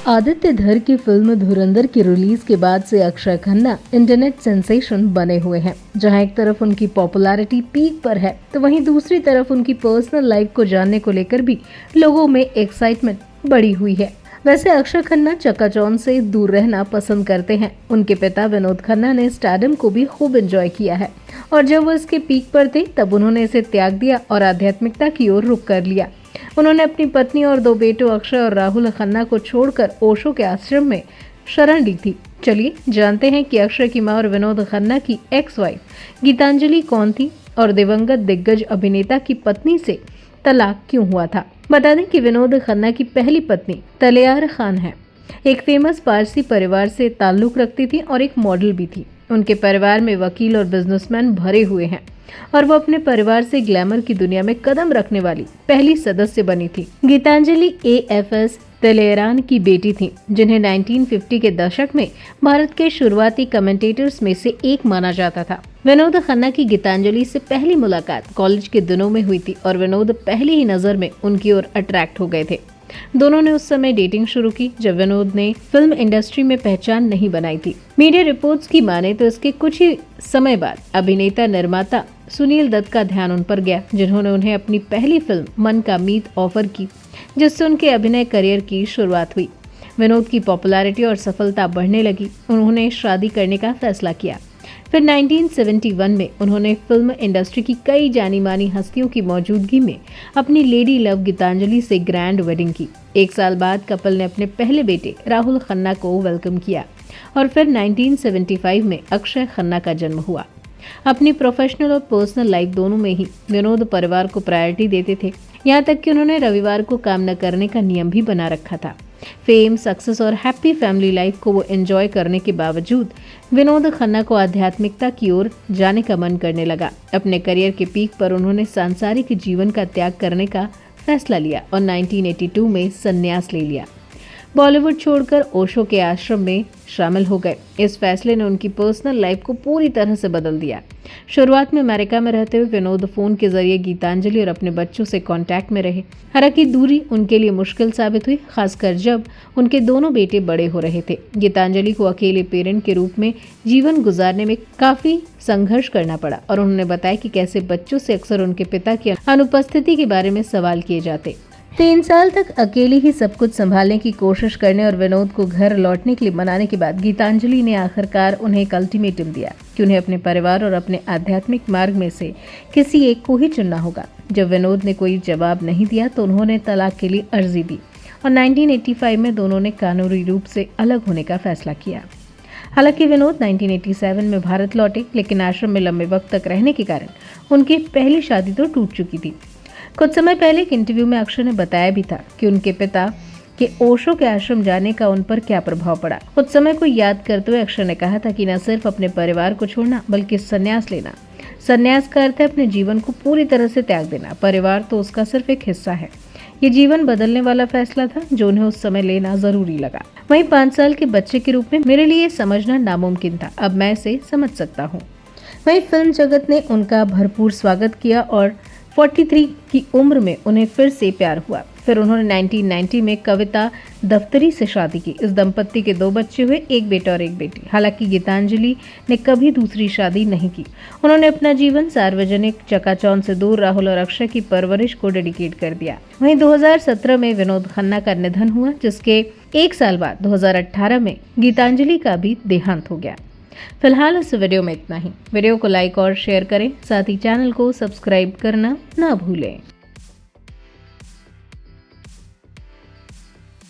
आदित्य धर की फिल्म धुरंधर की रिलीज के बाद से अक्षय खन्ना इंटरनेट सेंसेशन बने हुए हैं। जहां एक तरफ उनकी पॉपुलैरिटी पीक पर है तो वहीं दूसरी तरफ उनकी पर्सनल लाइफ को जानने को लेकर भी लोगों में एक्साइटमेंट बढ़ी हुई है। वैसे अक्षय खन्ना चकाचौंध से दूर रहना पसंद करते हैं। उनके पिता विनोद खन्ना ने स्टारडम को भी खूब एंजॉय किया है और जब वो इसके पीक पर थे तब उन्होंने इसे त्याग दिया और आध्यात्मिकता की ओर रुख कर लिया। उन्होंने अपनी पत्नी और 2 बेटों अक्षय और राहुल खन्ना को छोड़कर ओशो के आश्रम में शरण ली थी। चलिए जानते हैं कि अक्षय की मां और विनोद खन्ना की एक्स वाइफ गीतांजलि कौन थी और दिवंगत दिग्गज अभिनेता की पत्नी से तलाक क्यों हुआ था। बता दें कि विनोद खन्ना की पहली पत्नी तलेयार खान है। एक फेमस पारसी परिवार से ताल्लुक रखती थी और एक मॉडल भी थी। उनके परिवार में वकील और बिजनेसमैन भरे हुए हैं और वो अपने परिवार से ग्लैमर की दुनिया में कदम रखने वाली पहली सदस्य बनी थी। गीतांजलि AFS तलेरान की बेटी थी, जिन्हें 1950 के दशक में भारत के शुरुआती कमेंटेटर्स में से एक माना जाता था। विनोद खन्ना की गीतांजलि से पहली मुलाकात कॉलेज के दिनों में हुई थी और विनोद पहली ही नजर में उनकी ओर अट्रैक्ट हो गए थे। दोनों ने उस समय डेटिंग शुरू की जब विनोद ने फिल्म इंडस्ट्री में पहचान नहीं बनाई थी। मीडिया रिपोर्ट्स की माने तो इसके कुछ ही समय बाद अभिनेता निर्माता सुनील दत्त का ध्यान उन पर गया, जिन्होंने उन्हें अपनी पहली फिल्म मन का मीत ऑफर की, जिससे उनके अभिनय करियर की शुरुआत हुई। विनोद की पॉपुलैरिटी और सफलता बढ़ने लगी। उन्होंने शादी करने का फैसला किया। फिर 1971 में उन्होंने फिल्म इंडस्ट्री की कई जानी मानी हस्तियों की मौजूदगी में अपनी लेडी लव गीतांजलि से ग्रैंड वेडिंग की। 1 साल बाद कपल ने अपने पहले बेटे राहुल खन्ना को वेलकम किया और फिर 1975 में अक्षय खन्ना का जन्म हुआ। अपनी प्रोफेशनल और पर्सनल लाइफ दोनों में ही विनोद परिवार को प्रायोरिटी देते थे। यहाँ तक कि उन्होंने रविवार को काम न करने का नियम भी बना रखा था। फेम, सक्सेस और हैप्पी फैमिली लाइफ को वो एंजॉय करने के बावजूद विनोद खन्ना को आध्यात्मिकता की ओर जाने का मन करने लगा। अपने करियर के पीक पर उन्होंने सांसारिक जीवन का त्याग करने का फैसला लिया और 1982 में संन्यास ले लिया। बॉलीवुड छोड़कर ओशो के आश्रम में शामिल हो गए। इस फैसले ने उनकी पर्सनल लाइफ को पूरी तरह से बदल दिया। शुरुआत में अमेरिका में रहते हुए विनोद फोन के जरिए गीतांजलि और अपने बच्चों से कांटेक्ट में रहे। हालांकि दूरी उनके लिए मुश्किल साबित हुई, खासकर जब उनके दोनों बेटे बड़े हो रहे थे। गीतांजलि को अकेले पेरेंट के रूप में जीवन गुजारने में काफी संघर्ष करना पड़ा और उन्होंने बताया कि कैसे बच्चों से अक्सर उनके पिता की अनुपस्थिति के बारे में सवाल किए जाते। 3 साल तक अकेले ही सब कुछ संभालने की कोशिश करने और विनोद को घर लौटने के लिए मनाने के बाद गीतांजलि ने आखिरकार उन्हें एक अल्टीमेटम दिया कि उन्हें अपने परिवार और अपने आध्यात्मिक मार्ग में से किसी एक को ही चुनना होगा। जब विनोद ने कोई जवाब नहीं दिया तो उन्होंने तलाक के लिए अर्जी दी और 1985 में दोनों ने कानूनी रूप से अलग होने का फैसला किया। हालांकि विनोद 1987 में भारत लौटे, लेकिन आश्रम में लंबे वक्त तक रहने के कारण उनकी पहली शादी तो टूट चुकी थी। कुछ समय पहले एक इंटरव्यू में अक्षय ने बताया भी था कि उनके पिता के ओशो के आश्रम जाने का उन पर क्या प्रभाव पड़ा। उस समय को याद करते हुए अक्षय ने कहा था कि न सिर्फ अपने परिवार को छोड़ना बल्कि संन्यास लेना। संन्यास का अर्थ है अपने जीवन को पूरी तरह से त्याग देना। परिवार तो उसका सिर्फ एक हिस्सा है। ये जीवन बदलने वाला फैसला था जो उन्हें उस समय लेना जरूरी लगा। वहीं 5 साल के बच्चे के रूप में मेरे लिए समझना नामुमकिन था। अब मैं इसे समझ सकता हूँ। वहीं फिल्म जगत ने उनका भरपूर स्वागत किया और 43 की उम्र में उन्हें फिर से प्यार हुआ। फिर उन्होंने 1990 में कविता दफ्तरी से शादी की। इस दंपत्ति के 2 बच्चे हुए, एक बेटा और एक बेटी। हालांकि गीतांजलि ने कभी दूसरी शादी नहीं की। उन्होंने अपना जीवन सार्वजनिक चकाचौंध से दूर राहुल और अक्षय की परवरिश को डेडिकेट कर दिया। वहीं 2017 में विनोद खन्ना का निधन हुआ, जिसके 1 साल बाद 2018 में गीतांजलि का भी देहांत हो गया। फिलहाल इस वीडियो में इतना ही। वीडियो को लाइक और शेयर करें, साथ ही चैनल को सब्सक्राइब करना ना भूलें।